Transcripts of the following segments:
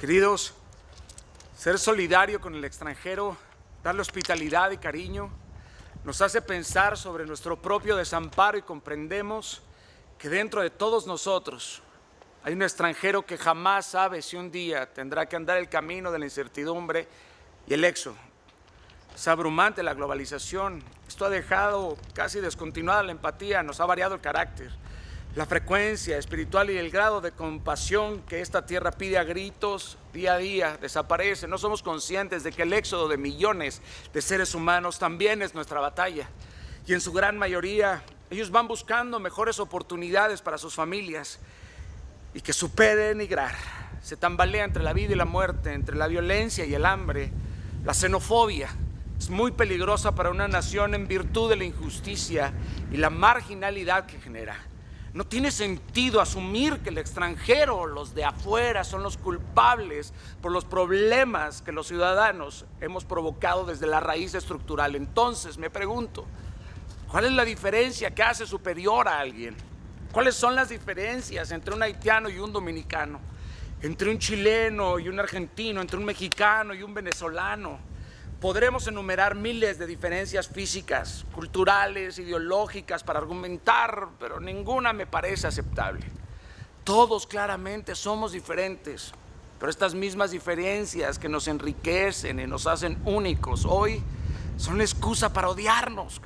Queridos, ser solidario con el extranjero, darle hospitalidad y cariño, nos hace pensar sobre nuestro propio desamparo y comprendemos que dentro de todos nosotros hay un extranjero que jamás sabe si un día tendrá que andar el camino de la incertidumbre y el éxodo. Es abrumante la globalización. Esto ha dejado casi descontinuada la empatía, nos ha variado el carácter. La frecuencia espiritual y el grado de compasión que esta tierra pide a gritos día a día desaparece. No somos conscientes de que el éxodo de millones de seres humanos también es nuestra batalla. Y en su gran mayoría, ellos van buscando mejores oportunidades para sus familias y que supere denigrar. Se tambalea entre la vida y la muerte, entre la violencia y el hambre. La xenofobia es muy peligrosa para una nación en virtud de la injusticia y la marginalidad que genera. No tiene sentido asumir que el extranjero o los de afuera son los culpables por los problemas que los ciudadanos hemos provocado desde la raíz estructural. Entonces me pregunto, ¿cuál es la diferencia que hace superior a alguien? ¿Cuáles son las diferencias entre un haitiano y un dominicano? Entre un chileno y un argentino, entre un mexicano y un venezolano. Podremos enumerar miles de diferencias físicas, culturales, ideológicas para argumentar, pero ninguna me parece aceptable. Todos claramente somos diferentes, pero estas mismas diferencias que nos enriquecen y nos hacen únicos hoy son la excusa para odiarnos.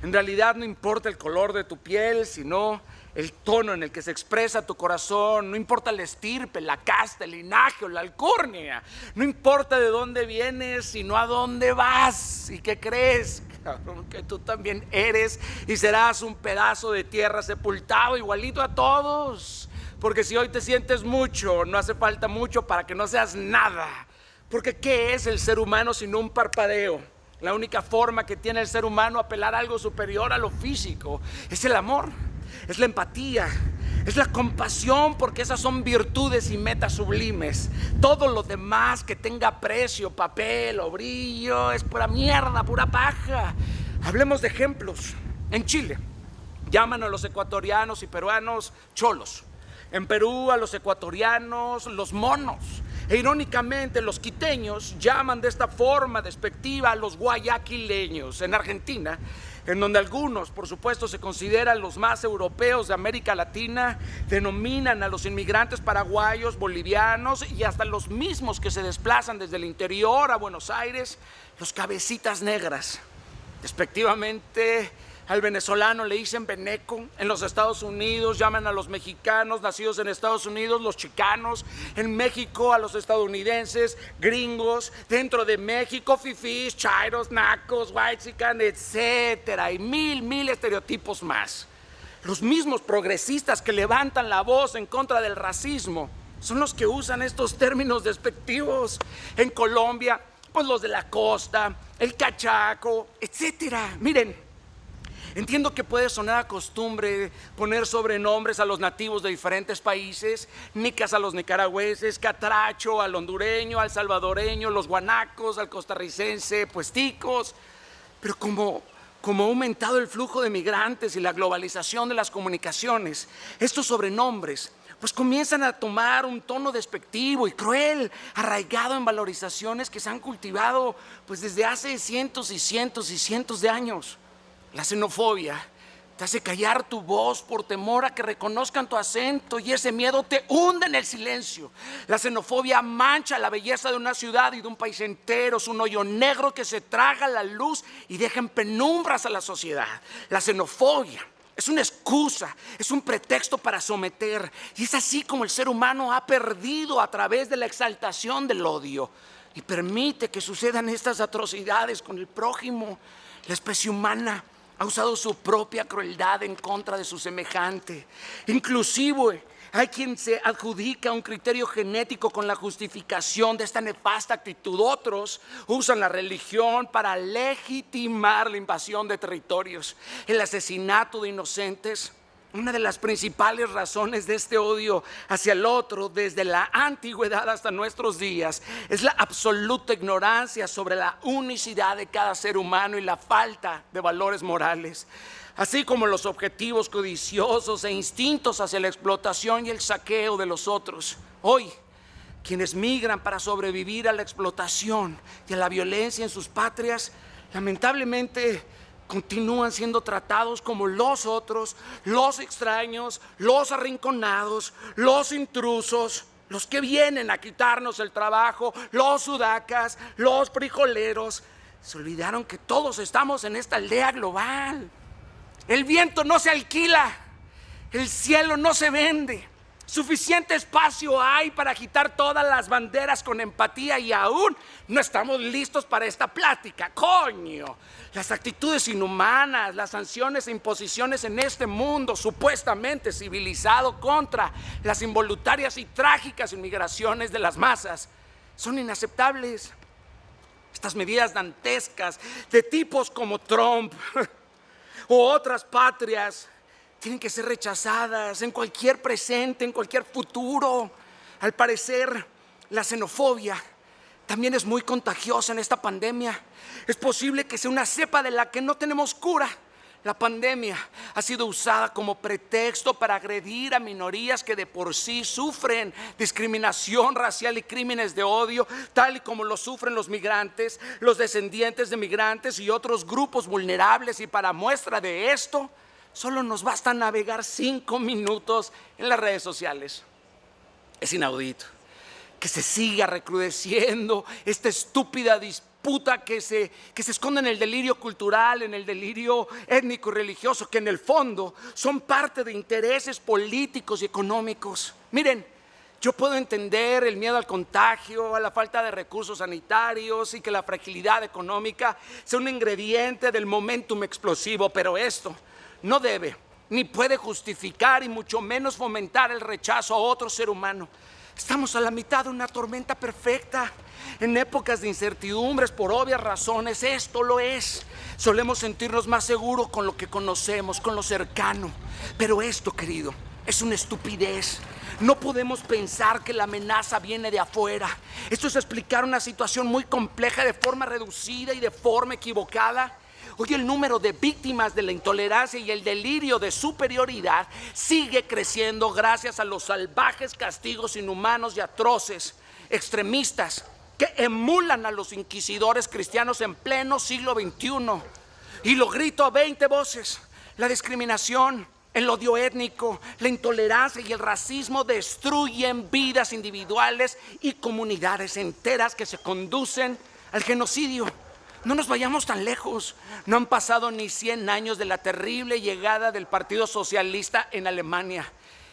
En realidad no importa el color de tu piel, sino el tono en el que se expresa tu corazón. No importa la estirpe, la casta, el linaje o la alcurnia. No importa de dónde vienes, sino a dónde vas. ¿Y qué crees? Cabrón, que tú también eres y serás un pedazo de tierra sepultado igualito a todos. Porque si hoy te sientes mucho, no hace falta mucho para que no seas nada. Porque ¿qué es el ser humano sino un parpadeo? La única forma que tiene el ser humano apelar a algo superior a lo físico es el amor, es la empatía, es la compasión, porque esas son virtudes y metas sublimes. Todo lo demás que tenga precio, papel o brillo es pura mierda, pura paja. Hablemos de ejemplos. En Chile llaman a los ecuatorianos y peruanos cholos. En Perú a los ecuatorianos los monos. E irónicamente los quiteños llaman de esta forma despectiva a los guayaquileños. En Argentina, en donde algunos por supuesto se consideran los más europeos de América Latina, denominan a los inmigrantes paraguayos, bolivianos y hasta los mismos que se desplazan desde el interior a Buenos Aires, los cabecitas negras. Despectivamente al venezolano le dicen veneco. En los Estados Unidos llaman a los mexicanos nacidos en Estados Unidos los chicanos. En México a los estadounidenses gringos. Dentro de México fifís, chairos, nacos, whitexican, etcétera. Y mil estereotipos más. Los mismos progresistas que levantan la voz en contra del racismo son los que usan estos términos despectivos. En Colombia, pues los de la costa, el cachaco, etcétera. Miren, entiendo que puede sonar a costumbre poner sobrenombres a los nativos de diferentes países, nicas a los nicaragüenses, catracho al hondureño, al salvadoreño, los guanacos, al costarricense, puesticos. Pero como ha aumentado el flujo de migrantes y la globalización de las comunicaciones, estos sobrenombres pues comienzan a tomar un tono despectivo y cruel, arraigado en valorizaciones que se han cultivado pues desde hace cientos y cientos y cientos de años. La xenofobia te hace callar tu voz por temor a que reconozcan tu acento y ese miedo te hunde en el silencio. La xenofobia mancha la belleza de una ciudad y de un país entero. Es un hoyo negro que se traga la luz y deja en penumbras a la sociedad. La xenofobia es una excusa, es un pretexto para someter, y es así como el ser humano ha perdido a través de la exaltación del odio y permite que sucedan estas atrocidades con el prójimo. La especie humana ha usado su propia crueldad en contra de su semejante. Inclusive hay quien se adjudica un criterio genético con la justificación de esta nefasta actitud. Otros usan la religión para legitimar la invasión de territorios, el asesinato de inocentes. Una de las principales razones de este odio hacia el otro desde la antigüedad hasta nuestros días es la absoluta ignorancia sobre la unicidad de cada ser humano y la falta de valores morales, así como los objetivos codiciosos e instintos hacia la explotación y el saqueo de los otros. Hoy Quienes migran para sobrevivir a la explotación y a la violencia en sus patrias, lamentablemente continúan siendo tratados como los otros, los extraños, los arrinconados, los intrusos, los que vienen a quitarnos el trabajo, los sudacas, los frijoleros. Se olvidaron que todos estamos en esta aldea global. El viento no se alquila, el cielo no se vende. Suficiente espacio hay para agitar todas las banderas con empatía y aún no estamos listos para esta plática. ¡Coño! Las actitudes inhumanas, las sanciones e imposiciones en este mundo supuestamente civilizado contra las involuntarias y trágicas inmigraciones de las masas son inaceptables. Estas medidas dantescas de tipos como Trump o otras patrias tienen que ser rechazadas en cualquier presente, en cualquier futuro. Al parecer, la xenofobia también es muy contagiosa en esta pandemia. Es posible que sea una cepa de la que no tenemos cura. La pandemia ha sido usada como pretexto para agredir a minorías que de por sí sufren discriminación racial y crímenes de odio, tal y como lo sufren los migrantes, los descendientes de migrantes y otros grupos vulnerables. Y para muestra de esto, solo nos basta navegar 5 minutos en las redes sociales. Es inaudito que se siga recrudeciendo esta estúpida disputa que se esconde en el delirio cultural, en el delirio étnico y religioso, que en el fondo son parte de intereses políticos y económicos. Miren, yo puedo entender el miedo al contagio, a la falta de recursos sanitarios y que la fragilidad económica sea un ingrediente del momentum explosivo, pero esto no debe ni puede justificar y mucho menos fomentar el rechazo a otro ser humano. Estamos a la mitad de una tormenta perfecta. En épocas de incertidumbres, por obvias razones, esto lo es. Solemos sentirnos más seguros con lo que conocemos, con lo cercano. Pero esto, querido, es una estupidez. No podemos pensar que la amenaza viene de afuera. Esto es explicar una situación muy compleja de forma reducida y de forma equivocada. Hoy el número de víctimas de la intolerancia y el delirio de superioridad sigue creciendo gracias a los salvajes castigos inhumanos y atroces, extremistas, que emulan a los inquisidores cristianos en pleno siglo XXI. Y lo grito a 20 voces: la discriminación, el odio étnico, la intolerancia y el racismo destruyen vidas individuales y comunidades enteras que se conducen al genocidio. No nos vayamos tan lejos. No han pasado ni 100 años de la terrible llegada del Partido Socialista en Alemania.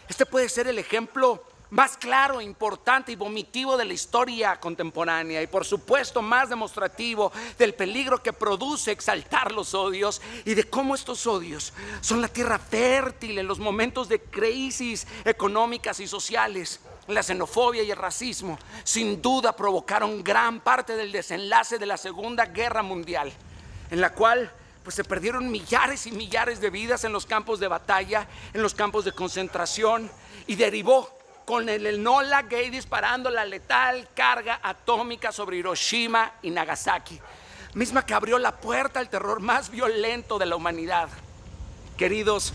Este puede ser el ejemplo más claro, importante y vomitivo de la historia contemporánea, y por supuesto más demostrativo del peligro que produce exaltar los odios y de cómo estos odios son la tierra fértil en los momentos de crisis económicas y sociales. La xenofobia y el racismo sin duda provocaron gran parte del desenlace de la Segunda Guerra Mundial, en la cual se perdieron millares y millares de vidas en los campos de batalla, en los campos de concentración, y derivó con el Enola Gay disparando la letal carga atómica sobre Hiroshima y Nagasaki, misma que abrió la puerta al terror más violento de la humanidad. Queridos,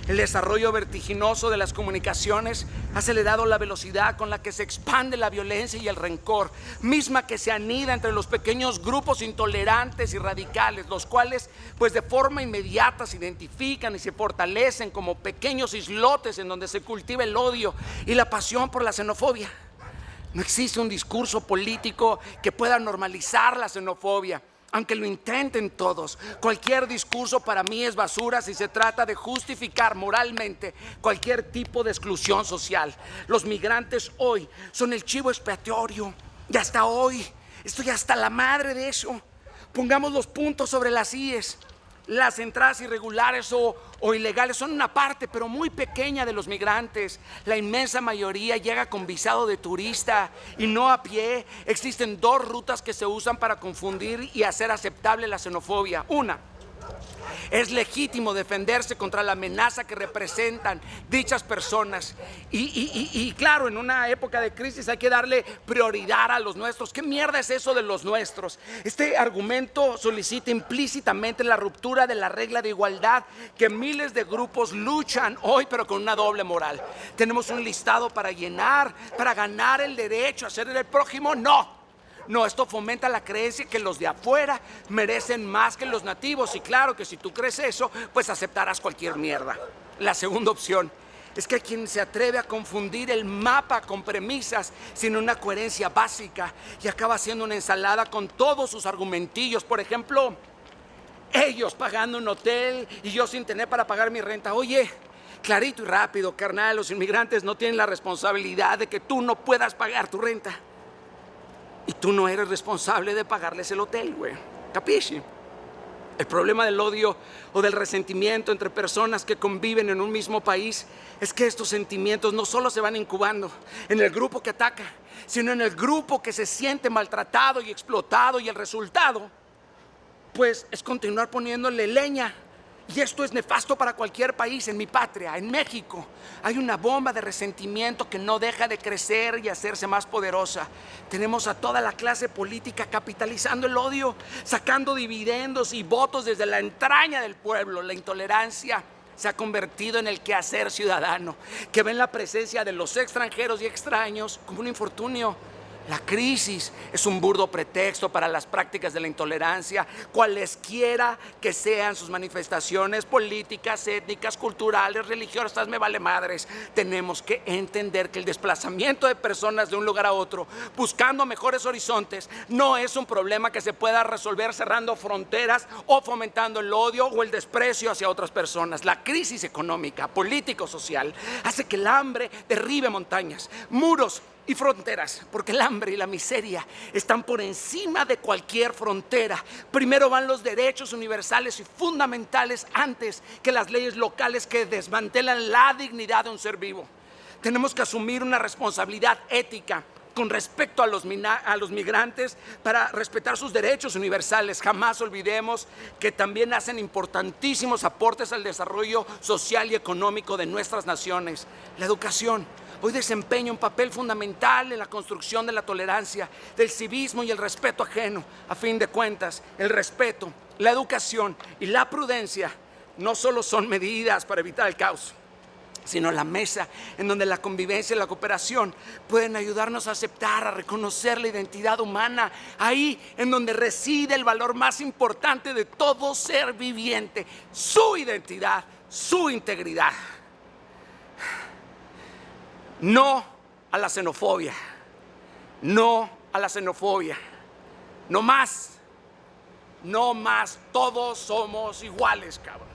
el desarrollo vertiginoso de las comunicaciones ha acelerado la velocidad con la que se expande la violencia y el rencor, misma que se anida entre los pequeños grupos intolerantes y radicales, los cuales de forma inmediata se identifican y se fortalecen como pequeños islotes en donde se cultiva el odio y la pasión por la xenofobia. No existe un discurso político que pueda normalizar la xenofobia, aunque lo intenten todos. Cualquier discurso para mí es basura si se trata de justificar moralmente cualquier tipo de exclusión social. Los migrantes hoy son el chivo expiatorio. Y hasta hoy estoy hasta la madre de eso. Pongamos los puntos sobre las íes. Las entradas irregulares o ilegales son una parte, pero muy pequeña, de los migrantes. La inmensa mayoría llega con visado de turista y no a pie. Existen 2 rutas que se usan para confundir y hacer aceptable la xenofobia. Una, Es legítimo defenderse contra la amenaza que representan dichas personas. Y claro, en una época de crisis hay que darle prioridad a los nuestros. ¿Qué mierda es eso de los nuestros? Este argumento solicita implícitamente la ruptura de la regla de igualdad que miles de grupos luchan hoy, pero con una doble moral. Tenemos un listado para llenar, para ganar el derecho a ser el prójimo. No, esto fomenta la creencia que los de afuera merecen más que los nativos. Y claro que si tú crees eso, pues aceptarás cualquier mierda. La segunda opción es que hay quien se atreve a confundir el mapa con premisas sin una coherencia básica y acaba haciendo una ensalada con todos sus argumentillos. Por ejemplo, ellos pagando un hotel y yo sin tener para pagar mi renta. Oye, clarito y rápido, carnal, los inmigrantes no tienen la responsabilidad de que tú no puedas pagar tu renta. Y tú no eres responsable de pagarles el hotel, güey. ¿Capisci? El problema del odio o del resentimiento entre personas que conviven en un mismo país es que estos sentimientos no solo se van incubando en el grupo que ataca, sino en el grupo que se siente maltratado y explotado, y el resultado, pues, es continuar poniéndole leña. Y esto es nefasto para cualquier país. En mi patria, en México, hay una bomba de resentimiento que no deja de crecer y hacerse más poderosa. Tenemos a toda la clase política capitalizando el odio, sacando dividendos y votos desde la entraña del pueblo. La intolerancia se ha convertido en el quehacer ciudadano, que ven la presencia de los extranjeros y extraños como un infortunio. La crisis es un burdo pretexto para las prácticas de la intolerancia, cualesquiera que sean sus manifestaciones políticas, étnicas, culturales, religiosas, me vale madres. Tenemos que entender que el desplazamiento de personas de un lugar a otro, buscando mejores horizontes, no es un problema que se pueda resolver cerrando fronteras o fomentando el odio o el desprecio hacia otras personas. La crisis económica, político-social hace que el hambre derribe montañas, muros y fronteras, porque el hambre y la miseria están por encima de cualquier frontera. Primero van los derechos universales y fundamentales antes que las leyes locales que desmantelan la dignidad de un ser vivo. Tenemos que asumir una responsabilidad ética con respecto a los migrantes para respetar sus derechos universales. Jamás olvidemos que también hacen importantísimos aportes al desarrollo social y económico de nuestras naciones. La educación hoy desempeña un papel fundamental en la construcción de la tolerancia, del civismo y el respeto ajeno. A fin de cuentas, el respeto, la educación y la prudencia no solo son medidas para evitar el caos, sino la mesa en donde la convivencia y la cooperación pueden ayudarnos a aceptar, a reconocer la identidad humana, ahí en donde reside el valor más importante de todo ser viviente, su identidad, su integridad. No a la xenofobia, no a la xenofobia, no más, todos somos iguales, cabrón.